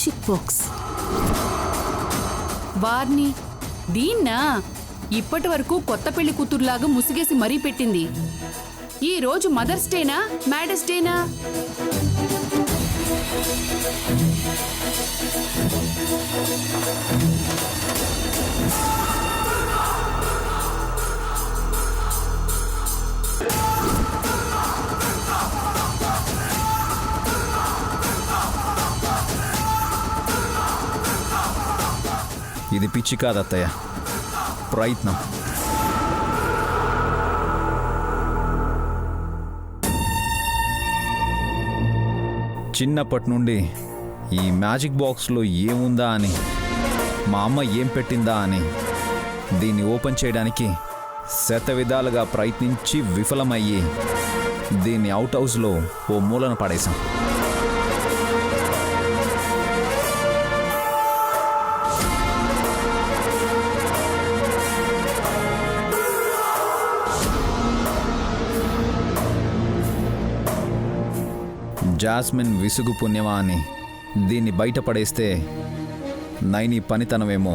Magic box. వార్ని దీన్నా ఇప్పటి వరకు కొత్త పెళ్లి కూతురులాగా ముసిగేసి మరీ పెట్టింది. ఈ రోజు మదర్స్ డేనా మ్యాడర్స్ డేనా? ఇది పిచ్చి కాదత్తయ్య, ప్రయత్నం. చిన్నప్పటి నుండి ఈ మ్యాజిక్ బాక్స్లో ఏముందా అని, మా అమ్మ ఏం పెట్టిందా అని దీన్ని ఓపెన్ చేయడానికి శతవిధాలుగా ప్రయత్నించి విఫలమయ్యి దీన్ని అవుట్ హౌస్లో ఓ మూలన పడేశాం. జాస్మిన్ విసుగు పుణ్యమా అని దీన్ని బయటపడేస్తే నైని పనితనమేమో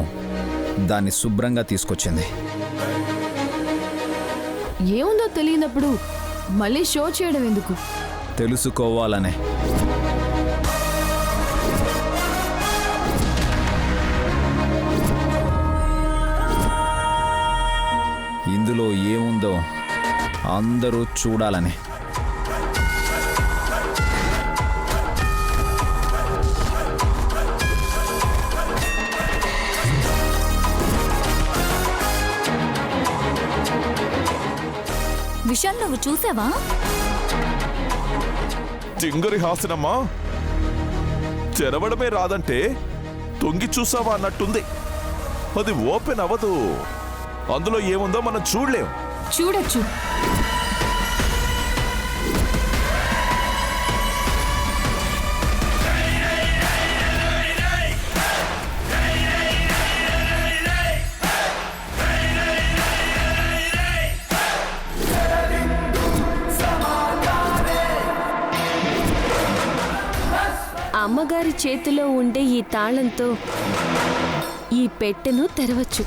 దాన్ని శుభ్రంగా తీసుకొచ్చింది. ఏముందో తెలియనప్పుడు మళ్ళీ షో చేయడం ఎందుకు? తెలుసుకోవాలనే. ఇందులో ఏముందో అందరూ చూడాలని. విశాల్, నువ్వు చూసావా? చింగరి హాసనమ్మా, తెరవడమే రాదంటే తొంగి చూసావా అన్నట్టుంది. అది ఓపెన్ అవ్వదు. అందులో ఏముందో మనం చూడలేం. చూడొచ్చు. అమ్మగారి చేతిలో ఉండే ఈ తాళంతో ఈ పెట్టెను తెరవచ్చు.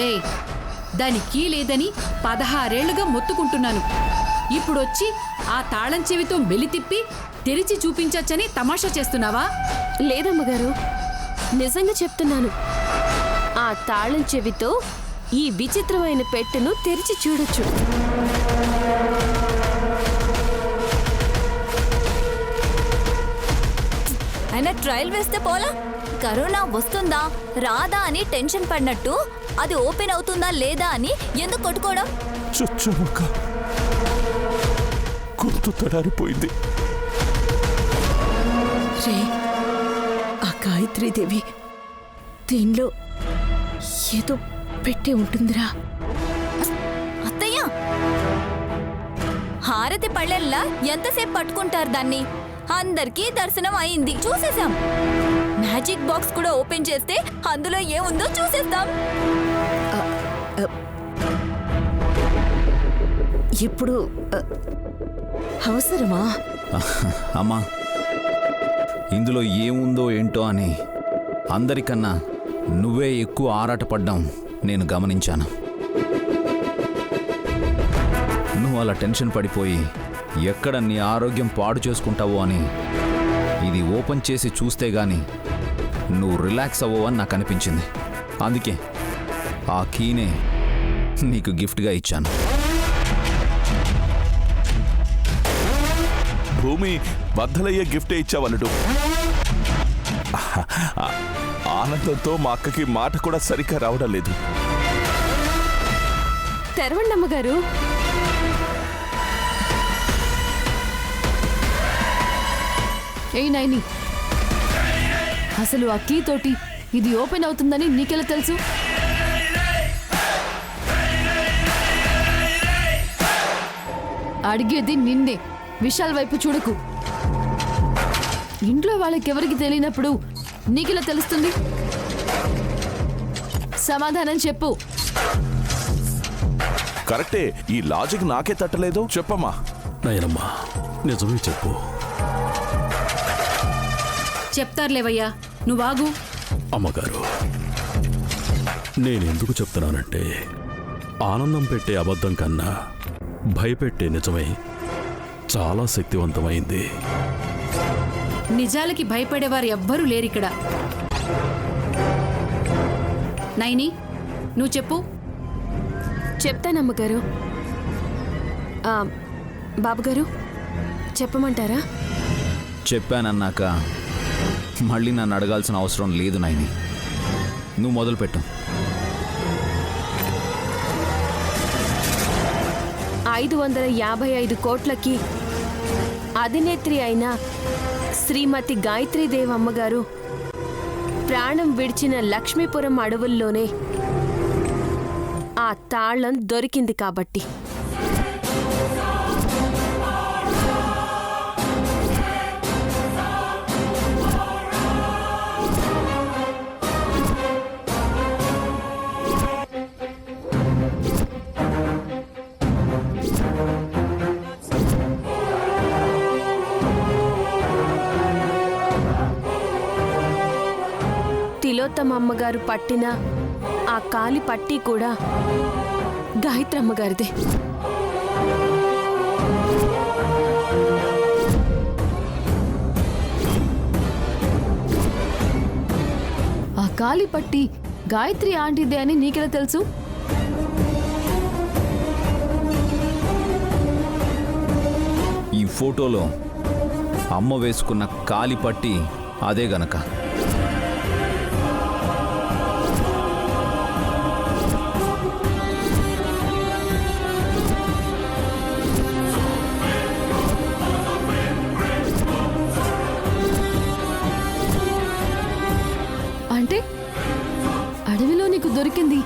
ఏయ్, దాని కీ లేదని 16 ఏళ్లుగా మొత్తుకుంటున్నాను. ఇప్పుడొచ్చి ఆ తాళం చెవితో మెలితిప్పి తెరిచి చూపించచ్చని తమాషా చేస్తున్నావా? లేదమ్మగారు, నిజంగా చెప్తున్నాను. ఆ తాళం చెవితో ఈ విచిత్రమైన పెట్టెను తెరిచి చూడొచ్చు. అయినా ట్రయల్ వేస్తే పోలా? కరోనా వస్తుందా రాదా అని టెన్షన్ పడినట్టు అది ఓపెన్ అవుతుందా లేదా అని ఎందుకు కొట్టుకోవడం? చుచ్చుముక్క గుర్తు తడారిపోయింది. రే, ఆ గాయత్రీదేవి దీనిలో ఏదో పెట్టే ఉంటుందిరా. అత్తయ్య, హారతి పళ్ళెల్లా ఎంతసేపు పట్టుకుంటారు దాన్ని? అందరికీ దర్శనం అయింది, చూసేసాం. మ్యాజిక్ బాక్స్ కూడా ఓపెన్ చేస్తే అందులో ఏముందో చూసేస్తాం. ఇప్పుడు అవసరమా? అమ్మా, ఇందులో ఏముందో ఏంటో అని అందరికన్నా నువ్వే ఎక్కువ ఆరాటపడ్డం నేను గమనించాను. నువ్వు అలా టెన్షన్ పడిపోయి ఎక్కడ నీ ఆరోగ్యం పాడు చేసుకుంటావో అని ఇది ఓపెన్ చేసి చూస్తే గాని నువ్వు రిలాక్స్ అవ్వవు అని నాకు అనిపించింది. అందుకే ఆ కీనే నీకు గిఫ్ట్గా ఇచ్చాను. భూమి బద్దలయ్యే గిఫ్టే ఇచ్చావన్నట్టు. ఆనందంతో మా అక్కకి మాట కూడా సరిగ్గా రావడం లేదు. తెరవండి అమ్మగారు. ఏ నైని, అసలు ఆ కీ తోటి ఇది ఓపెన్ అవుతుందని నీకెలా తెలుసు? అడిగేది నిన్నే, విశాల్ వైపు చూడకు. ఇంట్లో వాళ్ళకెవరికి తెలియనప్పుడు నీకెలా తెలుస్తుంది? సమాధానం చెప్పు. కరెక్టే. ఈ లాజిక్ నాకే తట్టలేదు. చెప్పమ్మా. నాయనమ్మా, నిజమే చెప్పు. చెప్తారులేవయ్యా, నువ్వాగు. అమ్మగారు, నేనెందుకు చెప్తున్నానంటే ఆనందం పెట్టే అబద్ధం కన్నా భయపెట్టే నిజమే చాలా శక్తివంతమైంది. నిజాలకి భయపడేవారు ఎవ్వరూ లేరిక్కడ. నైని, నువ్వు చెప్పు. చెప్తానమ్మగారు. బాబుగారు చెప్పమంటారా? చెప్పానన్నాక మళ్ళీ నన్ను అడగాల్సిన అవసరం లేదు నైని. నువ్వు మొదలుపెట్టు. 555 కోట్లకి అధినేత్రి అయిన శ్రీమతి గాయత్రీదేవి అమ్మగారు ప్రాణం విడిచిన లక్ష్మీపురం అడవుల్లోనే ఆ తాళం దొరికింది కాబట్టి. తిలోత్తమ అమ్మగారు పట్టిన ఆ కాలి పట్టి కూడా గాయత్రమ్మగారిదే. ఆ కాలి పట్టి గాయత్రి ఆంటీదే అని నీకెలా తెలుసు? ఈ ఫోటోలో అమ్మ వేసుకున్న కాలి పట్టి అదే గనక. అంటే అడవిలో నీకు దొరికింది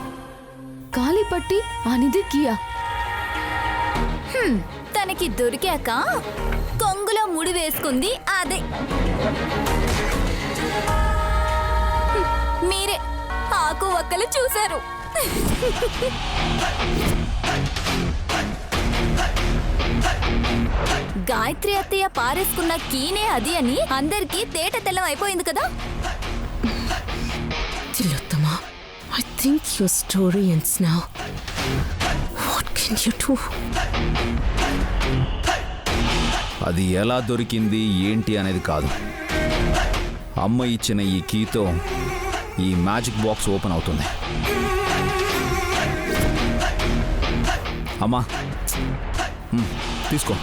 కాలి పట్టి ఆ నిధి కియా? తనకి దొరికాక కొంగులో ముడి వేసుకుంది అదే. మీరే ఆకు ఒక్కలు చూశారు. గాయత్రి అత్తయ్య పారేసుకున్న కీనే అది అని అందరికీ తేట తెల్లం అయిపోయింది కదా. Tilottama, I think your story ends now. What can you do? అది ఎలా దొరికింది ఏంటి అనేది కాదు. అమ్మ ఇచ్చిన ఈ కీతో ఈ మ్యాజిక్ బాక్స్ ఓపెన్ అవుతుంది. అమ్మా, తీసుకో.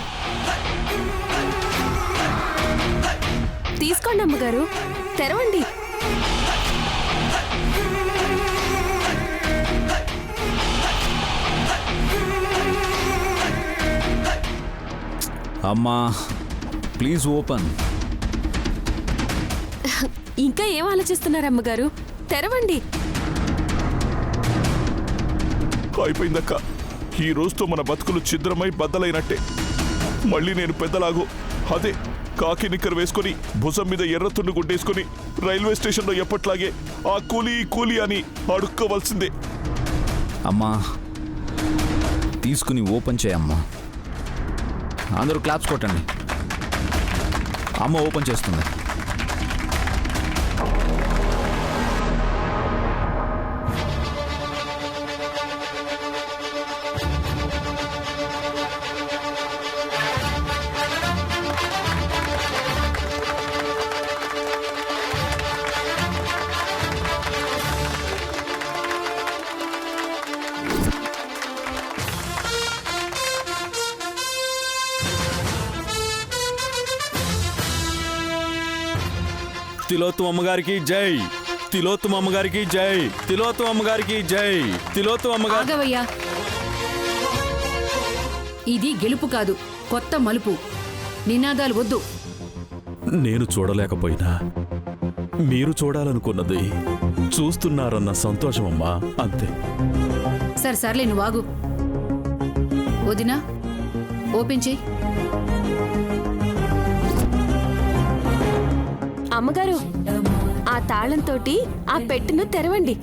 తీసుకోండి అమ్మగారు, తెరవండి. అమ్మా, ప్లీజ్ ఓపెన్. ఇంకా ఏం ఆలోచిస్తున్నారు అమ్మగారు? తెరవండి. అయిపోయిందక్క. ఈ రోజుతో మన బతుకులు ఛిద్రమై బద్దలైనట్టే. మళ్ళీ నేను పెద్దలాగు అదే కాకి నిక్కర వేసుకొని భుజం మీద ఎర్ర తుండు గుడ్డేసుకొని రైల్వే స్టేషన్లో ఎప్పట్లాగే ఆ కూలీ కూలీ అని అడుక్కోవాల్సిందే. అమ్మా, తీసుకుని ఓపెన్ చేయమ్మా. అందరూ క్లాప్స్ కొట్టండి. అమ్మ ఓపెన్ చేస్తుంది. తిలోత్తమ అమ్మగారికి జై. తిలోత్తమ అమ్మగారికి జై. తిలోత్తమ అమ్మగారికి జై. తిలోత్తమ అమ్మగారు. ఆగవయ్యా, ఇది గెలుపు కాదు, కొత్త మలుపు. నినాదాలు వద్దు. నేను చూడలేకపోయినా మీరు చూడాలనుకున్నది చూస్తున్నారన్న సంతోషమమ్మా, అంతే. సర్లే, నువ్వు ఆగు. వదినా, ఓపెన్ చెయ్యి. అమ్మగారు, ఆ తాళంతోటి ఆ పెట్టెను తెరవండి.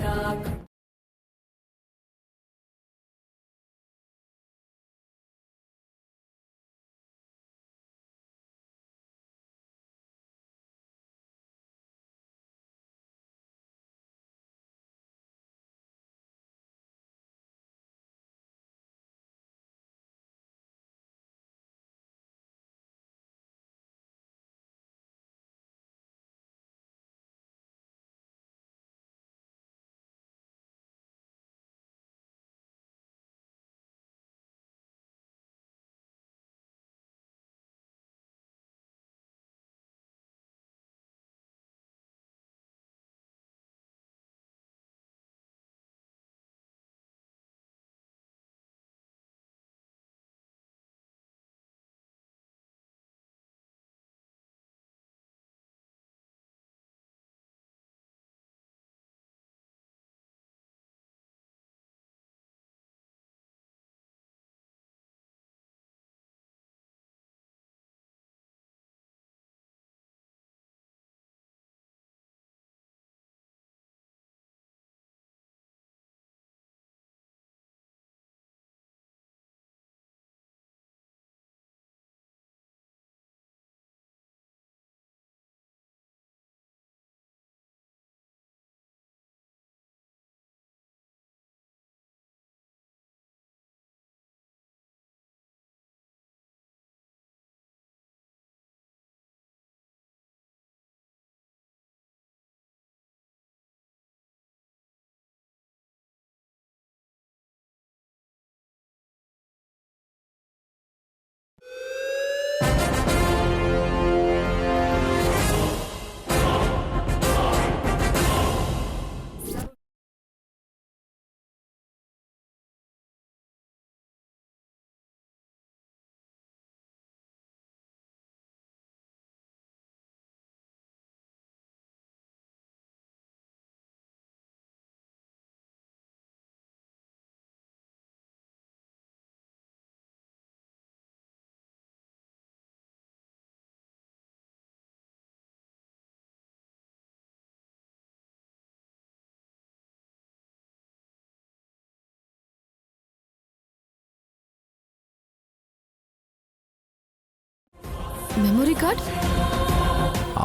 Memory card?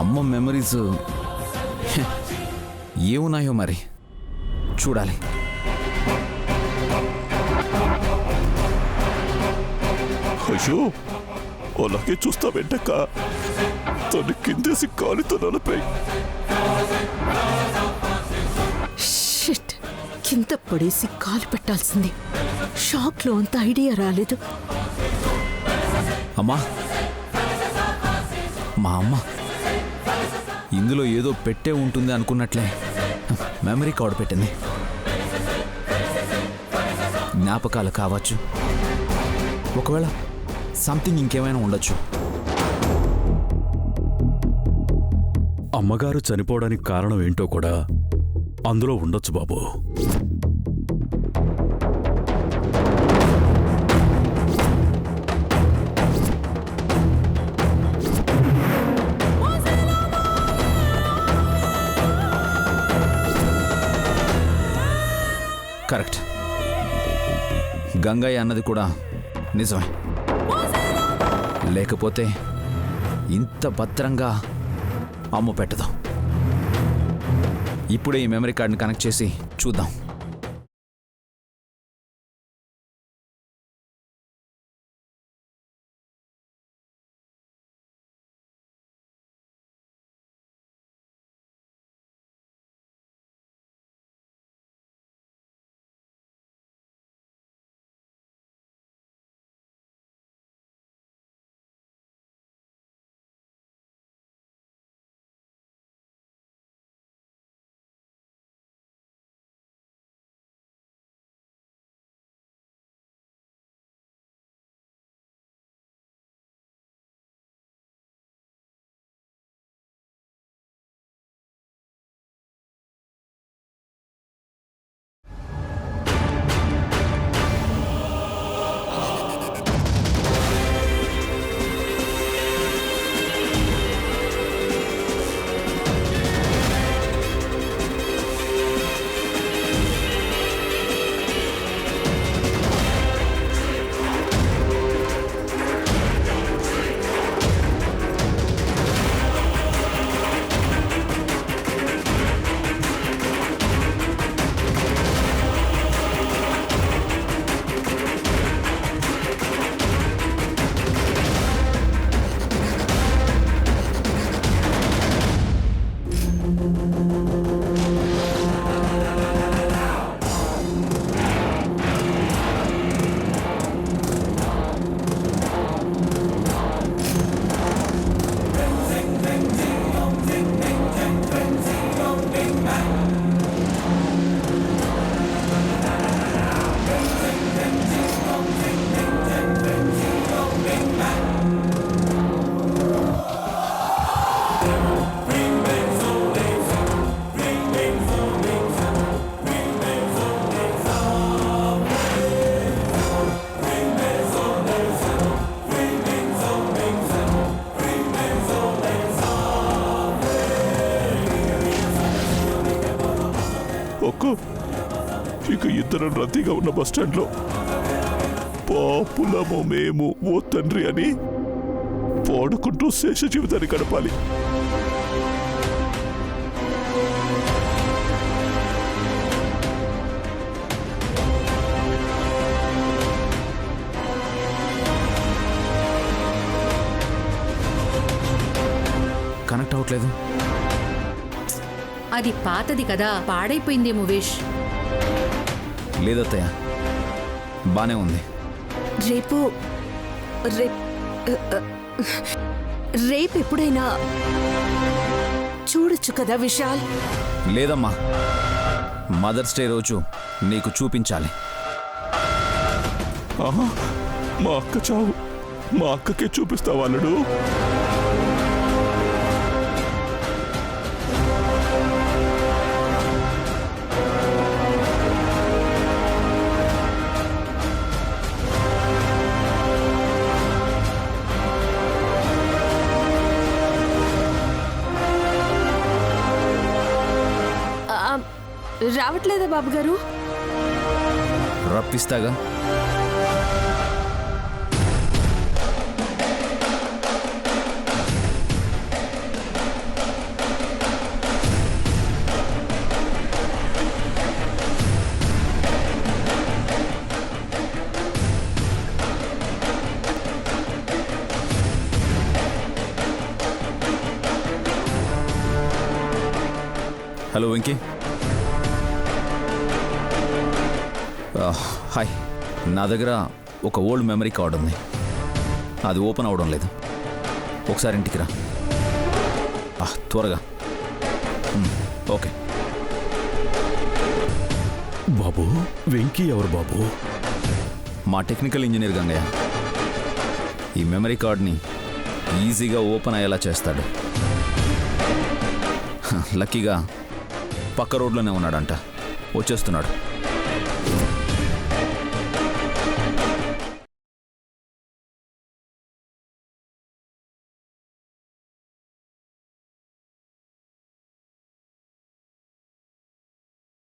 అమ్మ మెమరీస్ ఏమున్నాయో మరి చూడాలి. అయ్యో అలాగే చూస్తా వెంటక్క, తను కిందేసి కాలితో నలపై. షిట్, కింద పడేసి కాలు పెట్టాల్సింది. షాక్లో అంత ఐడియా రాలేదు. అమ్మా, మా అమ్మ ఇందులో ఏదో పెట్టే ఉంటుంది అనుకున్నట్లే మెమరీ కార్డు పెట్టింది. జ్ఞాపకాలు కావచ్చు, ఒకవేళ సంథింగ్ ఇంకేమైనా ఉండొచ్చు. అమ్మగారు చనిపోవడానికి కారణం ఏంటో కూడా అందులో ఉండొచ్చు బాబు. కరెక్ట్, గంగయ్య అన్నది కూడా నిజమే. లేకపోతే ఇంత భద్రంగా అమ్ము పెట్టదు. ఇప్పుడే ఈ మెమరీ కార్డ్ని కనెక్ట్ చేసి చూద్దాం. ఇక ఇద్దరం రద్దీగా ఉన్న బస్టాండ్లో పాపులము మేము ఓ తండ్రి అని పాడుకుంటూ శేష జీవితాన్ని గడపాలి. కనెక్ట్ అవ్వట్లేదు. అది పాతది కదా, పాడైపోయిందేమో వేష్. లేదత్తయ్య, బానే ఉంది. రేపు ఎప్పుడైనా చూడొచ్చు కదా విశాల్. లేదమ్మా, మదర్స్ డే రోజు నీకు చూపించాలి. ఆహా, మా అక్క చావు మా అక్కకే చూపిస్తావా అల్లుడు? రావట్లేదా బాబు గారు? రప్పిస్తాగా. హలో వెంకీ. హాయ్. నా దగ్గర ఒక ఓల్డ్ మెమరీ కార్డ్ ఉంది. అది ఓపెన్ అవడం లేదు. ఒకసారి ఇంటికి రా త్వరగా. ఓకే. బాబు, వెంకీ ఎవరు బాబు? మా టెక్నికల్ ఇంజనీర్ గంగయ్య. ఈ మెమరీ కార్డ్ని ఈజీగా ఓపెన్ అయ్యేలా చేస్తాడు. లక్కీగా పక్క రోడ్లోనే ఉన్నాడంట. వచ్చేస్తున్నాడు.